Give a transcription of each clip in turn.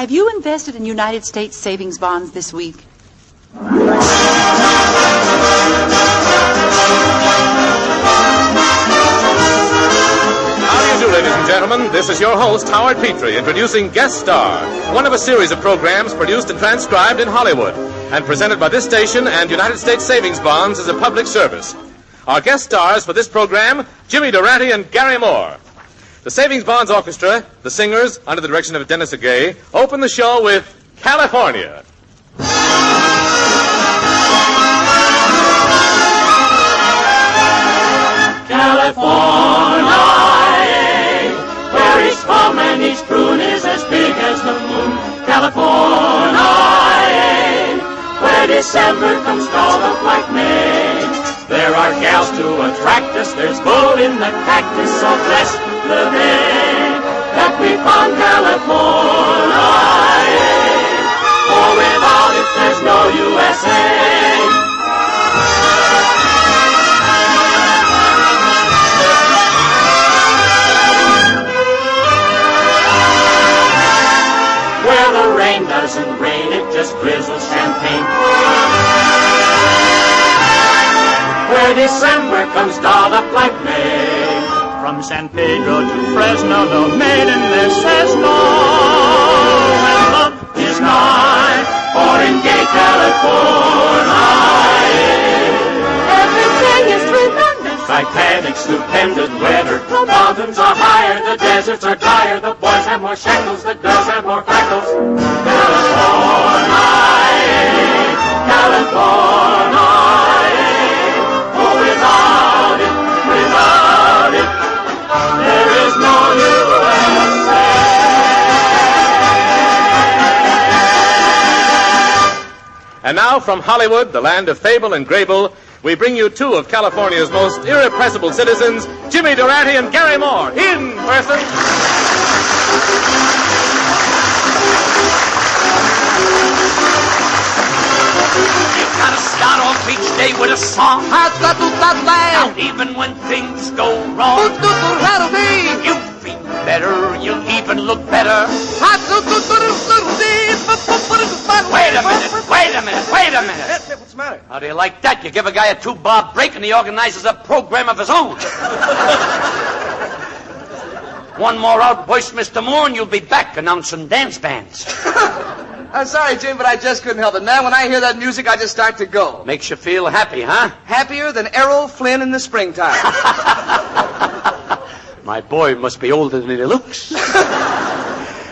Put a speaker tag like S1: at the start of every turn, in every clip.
S1: Have you invested in United States savings bonds this week?
S2: How do you do, ladies and gentlemen? This is your host, Howard Petrie, introducing Guest Star, one of a series of programs produced and transcribed in Hollywood and presented by this station and United States Savings Bonds as a public service. Our guest stars for this program, Jimmy Durante and Gary Moore. The Savings Bonds Orchestra, the singers, under the direction of Dennis Agay, open the show with California.
S3: California, where each palm and each prune is as big as the moon. California, where December comes called up like May. There are gals to attract us, there's gold in the cactus, so bless the day that we found California. For without it, there's no USA. Where the rain doesn't rain, it just drizzles champagne. Where December comes dolled up like May. From San Pedro to Fresno, no maiden there says no. And love is nigh, for in gay California everything is tremendous. Titanic, stupendous weather. The mountains are higher, the deserts are drier, the boys have more shekels, the girls have more freckles. California, California. Oh, without it, there is no USA.
S2: And now from Hollywood, the land of fable and grable, we bring you two of California's most irrepressible citizens, Jimmy Durante and Gary Moore, in person.
S3: You've got to start off each day with a song. Now, even when things go wrong, you feel better, you even look better. Wait a minute.
S4: What's the matter?
S3: How do you like that? You give a guy a 2-bar break and he organizes a program of his own. One more outburst, Mr. Moore, and you'll be back announcing dance bands.
S4: I'm sorry, Jim, but I just couldn't help it. Man, when I hear that music, I just start to go.
S3: Makes you feel happy, huh?
S4: Happier than Errol Flynn in the springtime.
S3: My boy must be older than he looks.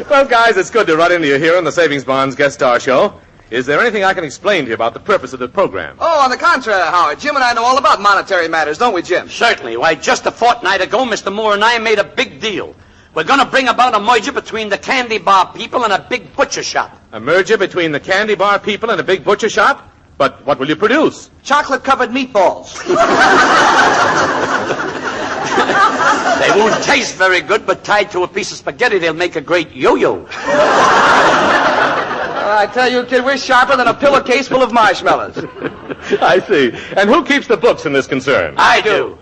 S2: Well, guys, it's good to run into you here on the Savings Bonds Guest Star Show. Is there anything I can explain to you about the purpose of the program?
S4: Oh, on the contrary, Howard, Jim and I know all about monetary matters, don't we, Jim?
S3: Certainly. Why, just a fortnight ago, Mr. Moore and I made a big deal. We're going to bring about a merger between the candy bar people and a big butcher shop.
S2: A merger between the candy bar people and a big butcher shop? But what will you produce?
S4: Chocolate-covered meatballs.
S3: They won't taste very good, but tied to a piece of spaghetti, they'll make a great yo-yo.
S4: I tell you, kid, we're sharper than a pillowcase full of marshmallows.
S2: I see. And who keeps the books in this concern?
S3: I do.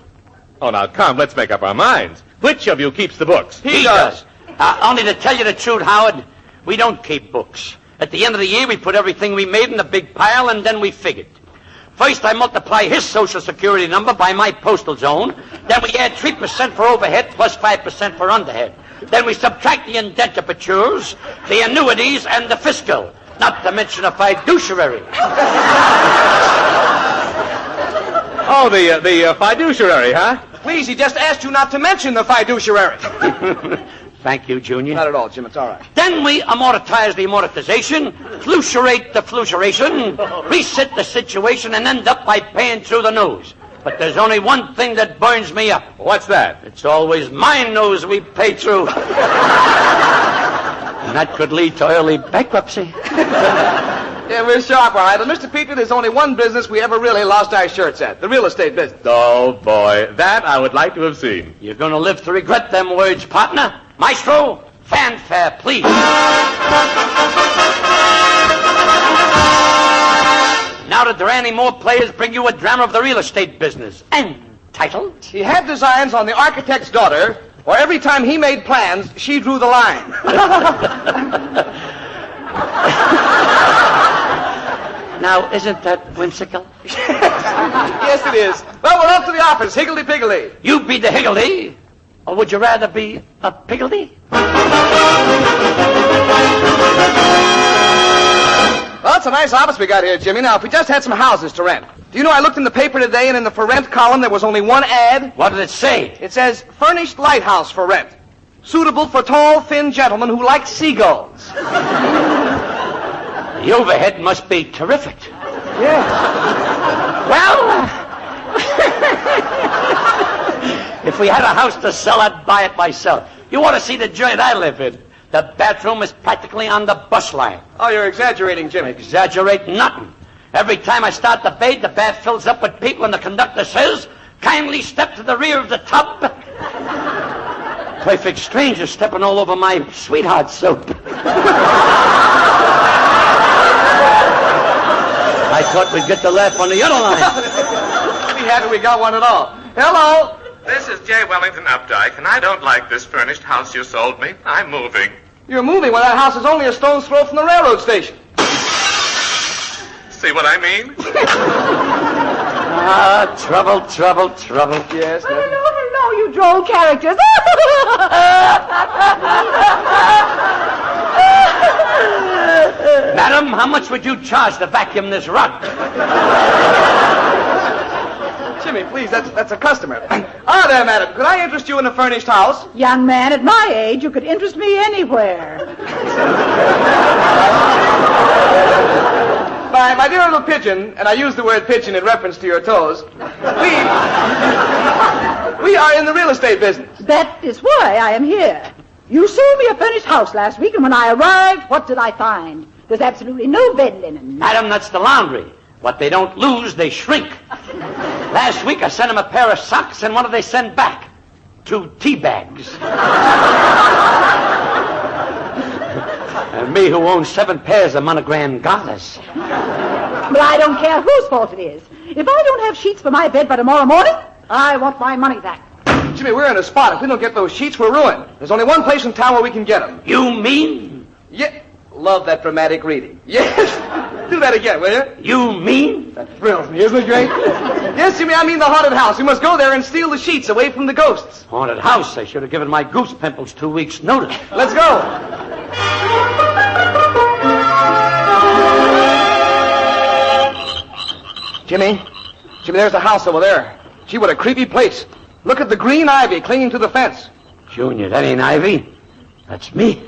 S2: Oh, now, come, let's make up our minds. Which of you keeps the books?
S3: He does. Only to tell you the truth, Howard, we don't keep books. At the end of the year, we put everything we made in a big pile, and then we figured. First, I multiply his Social Security number by my postal zone. Then we add 3% for overhead plus 5% for underhead. Then we subtract the indentures, the annuities, and the fiscal. Not to mention a fiduciary.
S2: Oh, the fiduciary, huh?
S4: Please, he just asked you not to mention the fiduciary.
S3: Thank you, Junior.
S4: Not at all, Jim. It's all right.
S3: Then we amortize the amortization, flucerate the fluceration, reset the situation, and end up by paying through the nose. But there's only one thing that burns me up.
S2: What's that?
S3: It's always my nose we pay through. And that could lead to early bankruptcy.
S4: Yeah, we're sharp, all right. And Mr. Petrie, there's only one business we ever really lost our shirts at, the real estate business.
S2: Oh, boy, that I would like to have seen.
S3: You're going to live to regret them words, partner. Maestro, fanfare, please. Now did any more players bring you a drama of the real estate business? Entitled?
S4: He had designs on the architect's daughter, or every time he made plans, she drew the line.
S5: Now, isn't that whimsical?
S4: Yes, it is. Well, we're off to the office. Higgledy-piggledy.
S5: You be the higgledy, or would you rather be a piggledy?
S4: Well, it's a nice office we got here, Jimmy. Now, if we just had some houses to rent. Do you know I looked in the paper today, and in the for rent column there was only one ad?
S5: What did it say?
S4: It says, furnished lighthouse for rent. Suitable for tall, thin gentlemen who like seagulls.
S5: The overhead must be terrific.
S4: Yeah.
S5: Well, if we had a house to sell, I'd buy it myself. You ought to see the joint I live in. The bathroom is practically on the bus line.
S4: Oh, you're exaggerating, Jimmy.
S5: Exaggerate nothing. Every time I start the bathe, the bath fills up with people, and the conductor says, kindly step to the rear of the tub. Perfect stranger stepping all over my sweetheart soap. I thought we'd get the laugh on the other line.
S4: Be happy we got one at all. Hello.
S2: This is J. Wellington Updike, and I don't like this furnished house you sold me. I'm moving.
S4: You're moving when that house is only a stone's throw from the railroad station.
S2: See what I mean?
S5: Trouble.
S4: Yes,
S6: Hello, you droll characters.
S5: Madam, how much would you charge to vacuum this rug?
S4: Jimmy, please, that's a customer. Ah, there, madam. Could I interest you in a furnished house?
S6: Young man, at my age, you could interest me anywhere.
S4: My dear little pigeon, and I use the word pigeon in reference to your toes, we are in the real estate business.
S6: That is why I am here. You sold me a furnished house last week, and when I arrived, what did I find? There's absolutely no bed linen.
S5: Madam, that's the laundry. What they don't lose, they shrink. Last week I sent them a pair of socks, and what did they send back? 2 tea bags. And me who owns 7 pairs of monogrammed garters.
S6: But I don't care whose fault it is. If I don't have sheets for my bed by tomorrow morning, I want my money back.
S4: Jimmy, we're in a spot. If we don't get those sheets, we're ruined. There's only one place in town where we can get them.
S5: You mean?
S4: Yeah. Love that dramatic reading. Yes. Do that again, will you?
S5: You mean?
S4: That thrills me, isn't it great? Yes, Jimmy, I mean the haunted house. We must go there and steal the sheets away from the ghosts.
S5: Haunted house? I should have given my goose pimples 2 weeks' notice.
S4: Let's go. Jimmy, there's a house over there. Gee, what a creepy place. Look at the green ivy clinging to the fence.
S5: Junior, that ain't Ivy. That's me.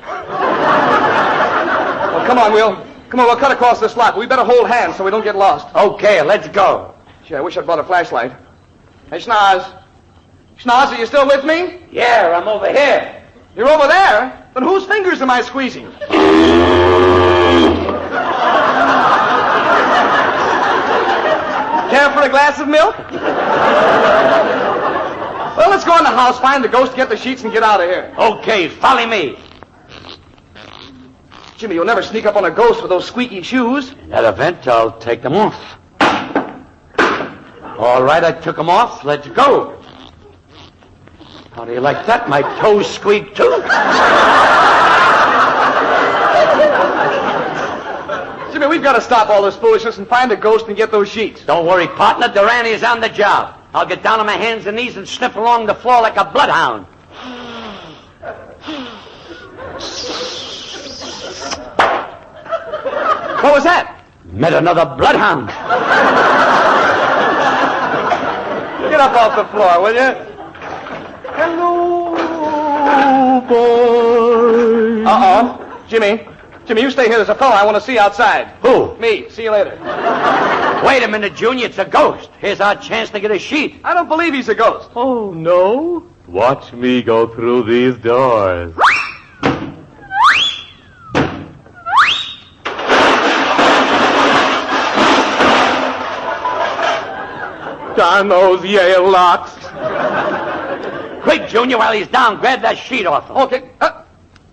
S4: Well, come on, we'll cut across this lot. We better hold hands so we don't get lost.
S5: Okay, let's go.
S4: Gee, I wish I'd brought a flashlight. Hey, Schnoz. Schnoz, are you still with me?
S5: Yeah, I'm over here.
S4: You're over there? Then whose fingers am I squeezing? Care for a glass of milk? Well, let's go in the house, find the ghost, get the sheets, and get out of here.
S5: Okay, follow me.
S4: Jimmy, you'll never sneak up on a ghost with those squeaky shoes.
S5: In that event, I'll take them off. All right, I took them off. Let's go. How do you like that? My toes squeak, too.
S4: Jimmy, we've got to stop all this foolishness and find the ghost and get those sheets.
S5: Don't worry, partner. Durante is on the job. I'll get down on my hands and knees and sniff along the floor like a bloodhound.
S4: What was that?
S5: Met another bloodhound.
S4: Get up off the floor, will you? Hello, boy. Uh-oh. Jimmy, you stay here. There's a fellow I want to see outside.
S5: Who?
S4: Me. See you later.
S5: Wait a minute, Junior. It's a ghost. Here's our chance to get a sheet.
S4: I don't believe he's a ghost.
S2: Oh, no? Watch me go through these doors. Darn those Yale locks.
S5: Quick, Junior, while he's down, grab that sheet off him.
S4: Okay.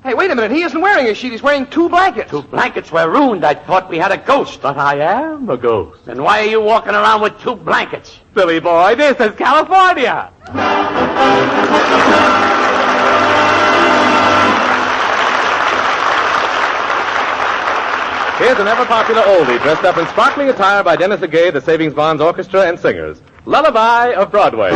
S4: Hey, wait a minute. He isn't wearing a sheet. He's wearing 2 blankets.
S5: 2 blankets were ruined. I thought we had a ghost.
S2: But I am a ghost.
S5: Then why are you walking around with 2 blankets?
S2: Silly boy, this is California. Here's an ever-popular oldie dressed up in sparkling attire by Dennis Agay, the Savings Bonds Orchestra and Singers. Lullaby of Broadway.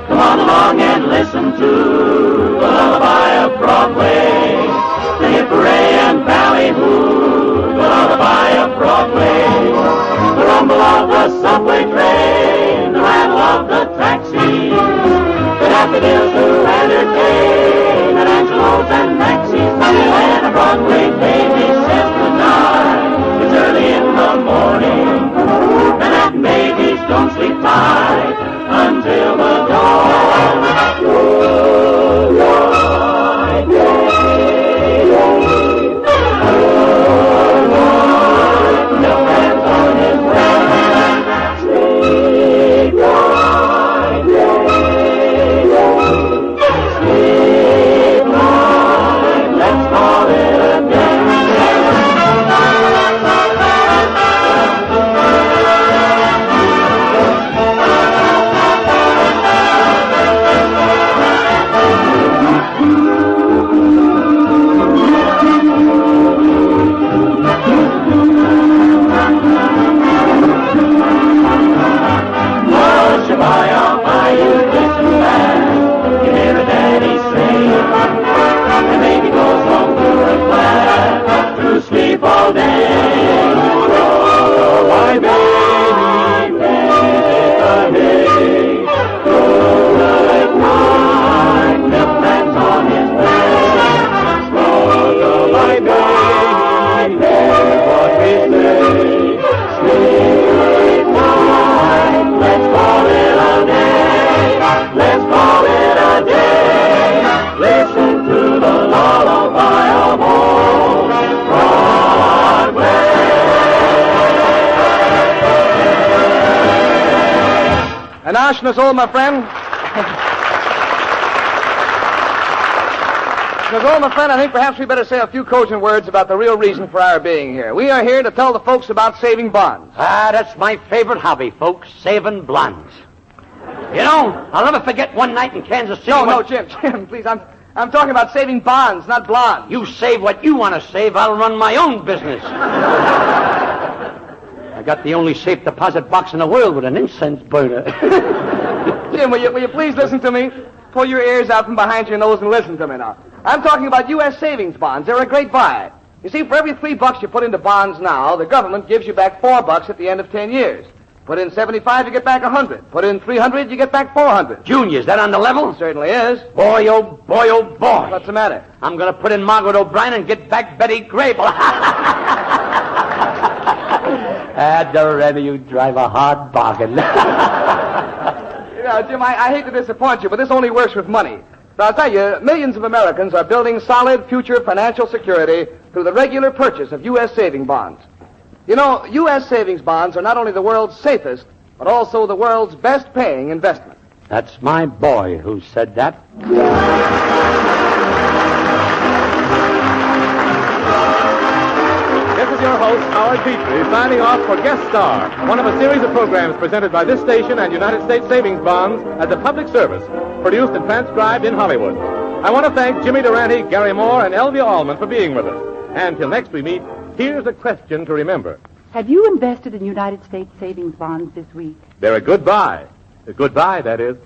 S3: Come on along and listen to the lullaby of Broadway. Sing it hooray and ballyhoo, the lullaby of Broadway. The rumble of the subway train, the rattle of the taxi, the daffodils who entertain at Angelo's and Maxie's. When a Broadway baby says goodnight, it's early in the morning, and that babies don't sleep tight until the dawn. Goodnight, baby. Goodnight, milkman's on his way. Sleep night, baby. Sleep night, let's call it a day. All day, oh, my baby, baby, baby, good night, milkman's on his way. Oh, my baby, hear what we say. Sleep night, let's call it a day. Let's call it a day. Listen to the lullaby of old.
S4: And Ashna's all, my friend. I think perhaps we better say a few cogent words about the real reason for our being here. We are here to tell the folks about saving bonds.
S5: Ah, that's my favorite hobby, folks, saving blondes. You know, I'll never forget one night in Kansas City.
S4: No, Jim, please, I'm talking about saving bonds, not blondes.
S5: You save what you want to save, I'll run my own business. I got the only safe deposit box in the world with an incense burner.
S4: Jim, will you please listen to me? Pull your ears out from behind your nose and listen to me now. I'm talking about U.S. savings bonds. They're a great buy. You see, for every $3 you put into bonds now, the government gives you back $4 at the end of 10 years. Put in 75, you get back 100. Put in 300, you get back 400.
S5: Junior, is that on the level?
S4: It certainly is.
S5: Boy, oh boy, oh boy.
S4: What's the matter?
S5: I'm going to put in Margaret O'Brien and get back Betty Grable. Doretta, you drive a hard bargain.
S4: You know, Jim, I hate to disappoint you, but this only works with money. So I'll tell you, millions of Americans are building solid future financial security through the regular purchase of U.S. saving bonds. You know, U.S. savings bonds are not only the world's safest, but also the world's best-paying investment.
S5: That's my boy who said that.
S2: This is your host, Howard Petrie, signing off for Guest Star, one of a series of programs presented by this station and United States Savings Bonds as a public service, produced and transcribed in Hollywood. I want to thank Jimmy Durante, Gary Moore, and Elvia Allman for being with us. And till next we meet, here's a question to remember.
S1: Have you invested in United States savings bonds this week?
S2: They're a good buy. A good buy, that is.